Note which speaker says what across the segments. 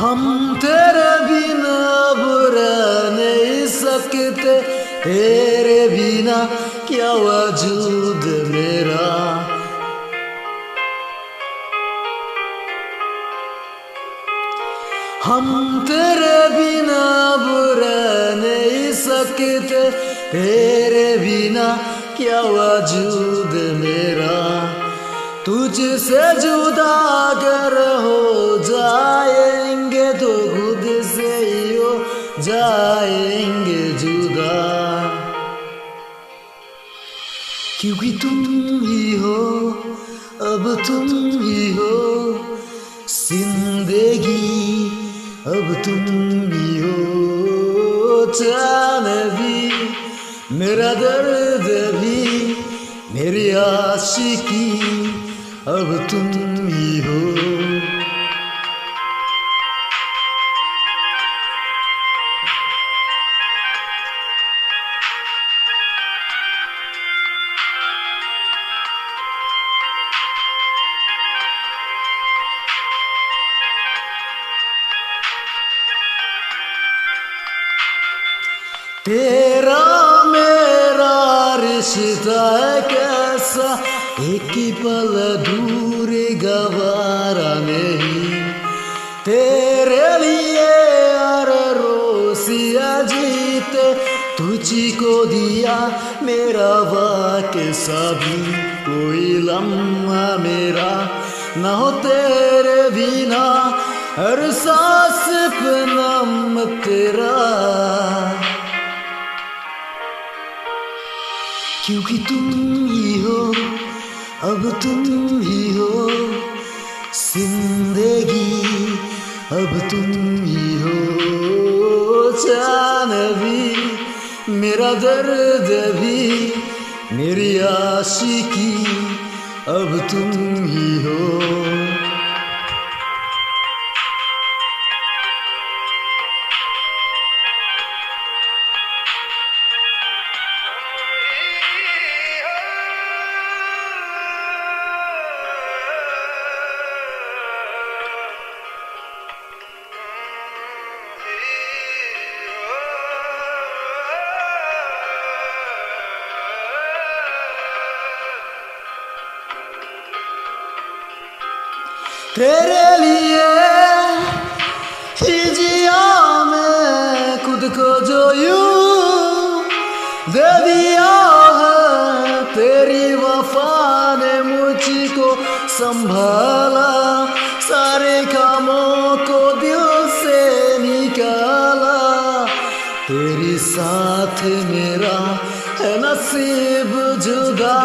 Speaker 1: हम तेरे बिना अब रह नहीं सकते, तेरे बिना क्या वजूद मेरा। हम तेरे बिना अब रह नहीं सकते, तेरे बिना क्या वजूद मेरा। तुझसे जुदा अगर हो जाएंगे तो खुद से ही हो जाएंगे जुदा। क्योंकि तुम ही हो, अब तुम ही हो जिंदगी, अब तुम ही हो चैन भी, मेरा दर्द भी, मेरी आशिकी, अब तुम ही हो। तेरा मेरा रिश्ता है कैसा, एक ही पल दूर गवारा नहीं। तेरे लिए हर रोसिया जीते, तुझी को दिया मेरा वाके सभी। कोई लम्हा मेरा न हो तेरे बिना, हर सांस पे नाम तेरा। क्योंकि तुम ही हो, अब तुम ही हो जिंदगी, अब तुम ही हो जान भी, मेरा दर्द भी, मेरी आशिकी, अब तुम ही हो। तेरे लिए ही जिया मैं खुद को जो यूं दे दिया है, तेरी वफा ने मुझको संभाला, सारे कामों को दिल से निकाला। तेरी साथ मेरा है नसीब जुदा,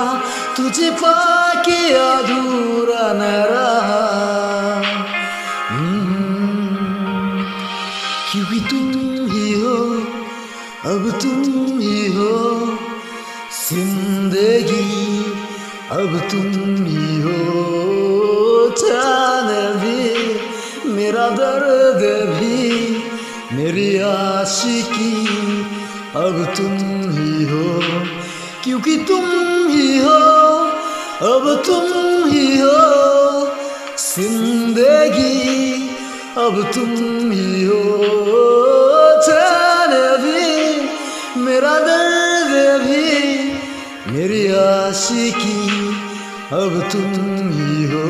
Speaker 1: तुझे पाके अधूरा न रहा। क्योंकि तुम ही हो, अब तुम ही हो जिंदगी, अब तुम ही हो जान भी, मेरा दर्द भी, मेरी आशिकी, अब तुम ही हो। क्योंकि तुम ही हो, अब तुम ही हो जिंदगी, अब तुम ही हो जान भी, मेरा दर्द भी, मेरी आशिकी, अब तुम ही हो।